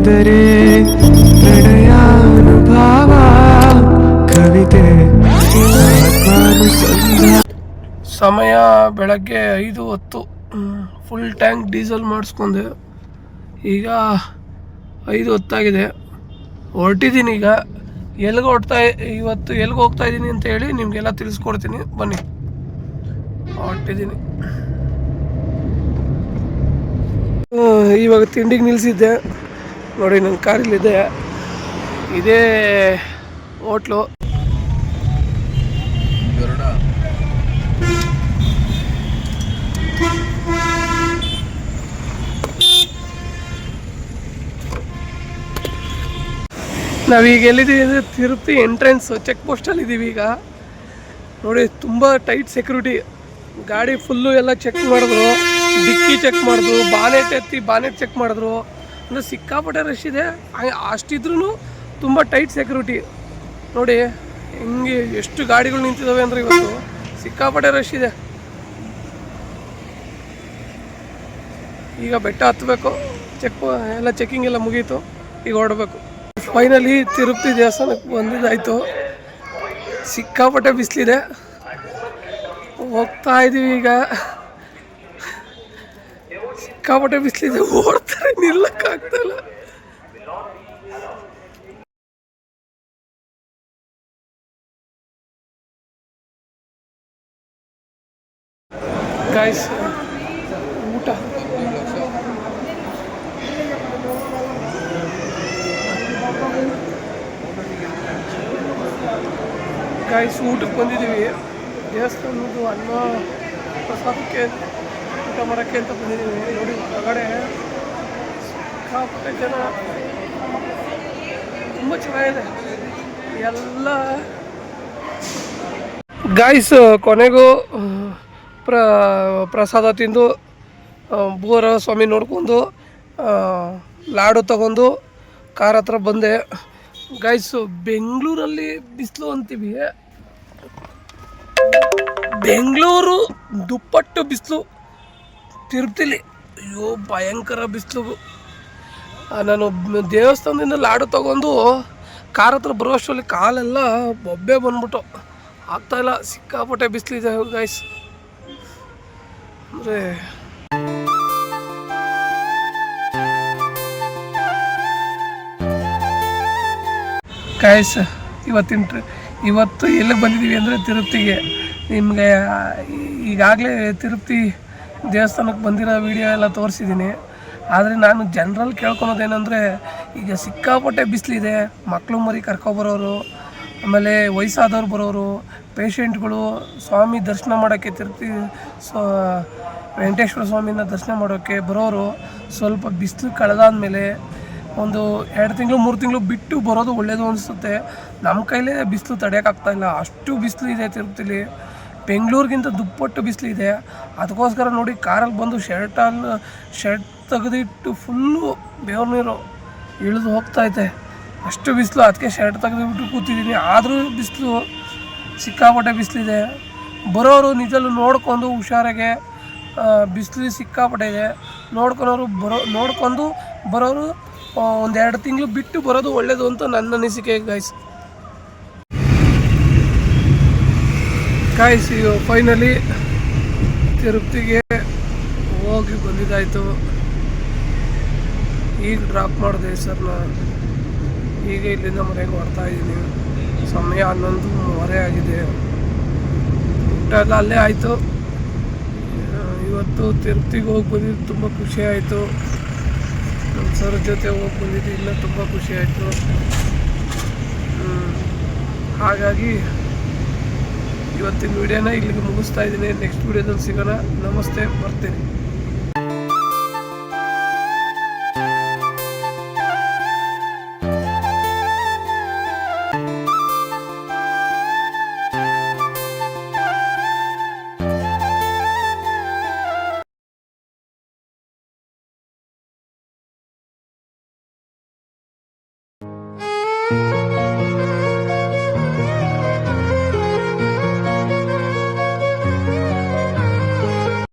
ಎಂದರೆ ಪ್ರಣಯಾನುಭವ ಕವಿತೆ ಸಮಯ ಬೆಳಗ್ಗೆ 5:10. ಫುಲ್ ಟ್ಯಾಂಕ್ ಡೀಸೆಲ್ ಮಾಡಿಸ್ಕೊಂಡೆ. ಈಗ 5:10 ಹೊರಟಿದ್ದೀನಿ. ಈಗ ಇವತ್ತು ಎಲ್ಲಿಗೆ ಹೋಗ್ತಾ ಇದ್ದೀನಿ ಅಂತ ಹೇಳಿ ನಿಮಗೆಲ್ಲ ತಿಳಿಸ್ಕೊಡ್ತೀನಿ ಬನ್ನಿ. ಹೊರಟಿದ್ದೀನಿ. ಇವಾಗ ತಿಂಡಿಗೆ ನಿಲ್ಲಿಸಿದ್ದೆ ನೋಡಿ, ನನ್ನ ಕಾರಿಲ್ಲಿದೆ. ಇದೇ ಹೋಟ್ಲು. ನಾವೀಗ ಎಲ್ಲಿದ್ದೀವಿ ಅಂದರೆ ತಿರುಪತಿ ಎಂಟ್ರೆನ್ಸ್ ಚೆಕ್ ಪೋಸ್ಟಲ್ಲಿ ಇದ್ದೀವಿ. ಈಗ ನೋಡಿ, ತುಂಬ ಟೈಟ್ ಸೆಕ್ಯೂರಿಟಿ. ಗಾಡಿ ಫುಲ್ಲು ಎಲ್ಲ ಚೆಕ್ ಮಾಡಿದ್ರು, ಡಿಕ್ಕಿ ಚೆಕ್ ಮಾಡಿದ್ರು, ಬಾನೆಟ್ ಚೆಕ್ ಮಾಡಿದ್ರು. ಅಂದರೆ ಸಿಕ್ಕಾಪಟ್ಟೆ ರಶ್ ಇದೆ. ಅಷ್ಟಿದ್ರೂ ತುಂಬ ಟೈಟ್ ಸೆಕ್ಯೂರಿಟಿ. ನೋಡಿ ಹಿಂಗೆ ಎಷ್ಟು ಗಾಡಿಗಳು ನಿಂತಿದ್ದಾವೆ ಅಂದರೆ ಇವತ್ತು ಸಿಕ್ಕಾಪಟ್ಟೆ ರಶ್ ಇದೆ. ಈಗ ಬೆಟ್ಟ ಹತ್ತಬೇಕು. ಎಲ್ಲ ಚೆಕ್ಕಿಂಗ್ ಎಲ್ಲ ಮುಗೀತು. ಈಗ ಹೊರಡಬೇಕು. ಫೈನಲಿ ತಿರುಪತಿ ದೇವಸ್ಥಾನಕ್ಕೆ ಬಂದಿದ್ದಾಯಿತು. ಸಿಕ್ಕಾಪಟ್ಟೆ ಬಿಸಿಲಿದೆ. ಹೋಗ್ತಾ ಇದ್ದೀವಿ. ಈಗ ಸಿಕ್ಕಾಪಟ್ಟೆ ಬಿಸಿಲಿದೆ, ಓಡ್ತಾರೆ, ನಿಲ್ಲಕ್ಕಾಗ್ತಾಯಿಲ್ಲ. ಗೈಸ್, ಊಟ ಊಟಕ್ಕೆ ಬಂದಿದ್ದೀವಿ. ದೇವಸ್ಥಾನದ್ದು ಅನ್ನ ಪ್ರಸಾದಕ್ಕೆ ಊಟ ಮಾಡೋಕ್ಕೆ ಅಂತ ಬಂದಿದ್ದೀವಿ. ನೋಡಿ ಹೊರಗಡೆ ಸಿಕ್ಕಾಪಟ್ಟೆ ಜನ, ತುಂಬ ಚೆನ್ನಾಗಿದೆ ಎಲ್ಲ. ಗೈಸ್, ಕೊನೆಗೂ ಪ್ರಸಾದ ತಿಂದು ಭೂರ ಸ್ವಾಮಿ ನೋಡ್ಕೊಂಡು ಲಾಡು ತಗೊಂಡು ಕಾರ್ ಹತ್ರ ಬಂದೆ. ಗೈಸು, ಬೆಂಗಳೂರಲ್ಲಿ ಬಿಸಿಲು ಅಂತೀವಿ, ಬೆಂಗಳೂರು ದುಪ್ಪಟ್ಟು ಬಿಸಿಲು ತಿರುಪತಿಲಿ. ಅಯ್ಯೋ, ಭಯಂಕರ ಬಿಸಿಲು. ನಾನು ದೇವಸ್ಥಾನದಿಂದ ಲಾಡು ತಗೊಂಡು ಕಾರ್ ಹತ್ರ ಬರುವಷ್ಟರಲ್ಲಿ ಕಾಲೆಲ್ಲ ಬೊಬ್ಬೆ ಬಂದ್ಬಿಟ್ಟು ಆಗ್ತಾಯಿಲ್ಲ. ಸಿಕ್ಕಾಪಟ್ಟೆ ಬಿಸಿಲಿದೆ ಗೈಸ್. ಅಂದರೆ ಗೈಸ್, ಇವತ್ತು ಎಲ್ಲಿಗೆ ಬಂದಿದ್ದೀವಿ ಅಂದರೆ ತಿರುಪತಿಗೆ. ನಿಮಗೆ ಈಗಾಗಲೇ ತಿರುಪತಿ ದೇವಸ್ಥಾನಕ್ಕೆ ಬಂದಿರೋ ವಿಡಿಯೋ ಎಲ್ಲ ತೋರಿಸಿದ್ದೀನಿ. ಆದರೆ ನಾನು ಜನರಲ್ ಕೇಳ್ಕೊಳೋದೇನೆಂದರೆ, ಈಗ ಸಿಕ್ಕಾಪಟ್ಟೆ ಬಿಸಿಲಿದೆ. ಮಕ್ಕಳು ಮರಿ ಕರ್ಕೊಬರೋರು, ಆಮೇಲೆ ವಯಸ್ಸಾದವ್ರು ಬರೋರು, ಪೇಷೆಂಟ್ಗಳು ಸ್ವಾಮಿ ದರ್ಶನ ಮಾಡೋಕ್ಕೆ, ತಿರುಪತಿ ವೆಂಕಟೇಶ್ವರ ಸ್ವಾಮಿನ ದರ್ಶನ ಮಾಡೋಕ್ಕೆ ಬರೋರು ಸ್ವಲ್ಪ ಬಿಸಿಲು ಕಳೆದಾದ್ಮೇಲೆ ಒಂದು 2 ತಿಂಗಳು 3 ತಿಂಗಳು ಬಿಟ್ಟು ಬರೋದು ಒಳ್ಳೆಯದು ಅನಿಸುತ್ತೆ. ನಮ್ಮ ಕೈಲೇ ಬಿಸಿಲು ತಡೆಯೋಕ್ಕಾಗ್ತಾಯಿಲ್ಲ, ಅಷ್ಟು ಬಿಸಿಲು ಇದೆ ತಿರುಪತಿಲಿ. ಬೆಂಗಳೂರಿಗಿಂತ ದುಪ್ಪಟ್ಟು ಬಿಸಿಲಿದೆ. ಅದಕ್ಕೋಸ್ಕರ ನೋಡಿ, ಕಾರಲ್ಲಿ ಬಂದು ಶರ್ಟ್ ತೆಗೆದಿಟ್ಟು ಫುಲ್ಲು ಬೇವ್ರ ನೀರು ಇಳಿದು ಹೋಗ್ತಾಯಿದೆ. ಅಷ್ಟು ಬಿಸಿಲು. ಅದಕ್ಕೆ ಶರ್ಟ್ ತೆಗೆದುಬಿಟ್ಟು ಕೂತಿದ್ದೀನಿ. ಆದರೂ ಬಿಸಿಲು, ಸಿಕ್ಕಾಪಟ್ಟೆ ಬಿಸಿಲಿದೆ. ಬರೋರು ನಿಜಲ್ಲೂ ನೋಡ್ಕೊಂಡು ಹುಷಾರಾಗೆ, ಬಿಸಿಲು ಸಿಕ್ಕಾಪಟ್ಟೆ ಇದೆ. ನೋಡ್ಕೊಂಡು ಬರೋರು 1-2 ತಿಂಗಳು ಬಿಟ್ಟು ಬರೋದು ಒಳ್ಳೆಯದು ಅಂತ ನನ್ನ ಅನಿಸಿಕೆ ಗೈಸ್. ಈಗ ಫೈನಲಿ ತಿರುಪತಿಗೆ ಹೋಗಿ ಬಂದಿದ್ದಾಯಿತು. ಈಗ ಡ್ರಾಪ್ ಮಾಡಿದೆ ಸರ್ನ. ಈಗ ಇಲ್ಲಿಂದ ಮನೆಗೆ ಹೊರ್ತಾ ಇದ್ದೀನಿ. ಸಮಯ 11:30 ಆಗಿದೆ. ಊಟ ಎಲ್ಲ ಅಲ್ಲೇ ಆಯಿತು. ಇವತ್ತು ತಿರುಪತಿಗೆ ಹೋಗಿ ಬಂದಿದ್ದು ತುಂಬ ಖುಷಿ ಆಯಿತು. ನಮ್ಮ ಸರ್ ಜೊತೆ ಹೋಗಿ ಬಂದಿದ್ದು ಇನ್ನೂ ತುಂಬ ಖುಷಿ ಆಯಿತು. ಹಾಗಾಗಿ ಇವತ್ತಿನ ವಿಡಿಯೋನ ಇಲ್ಲಿಗೆ ಮುಗಿಸ್ತಾ ಇದ್ದೀನಿ. ನೆಕ್ಸ್ಟ್ ವಿಡಿಯೋದಲ್ಲಿ ಸಿಗೋಣ. ನಮಸ್ತೆ, ಬರ್ತೀನಿ.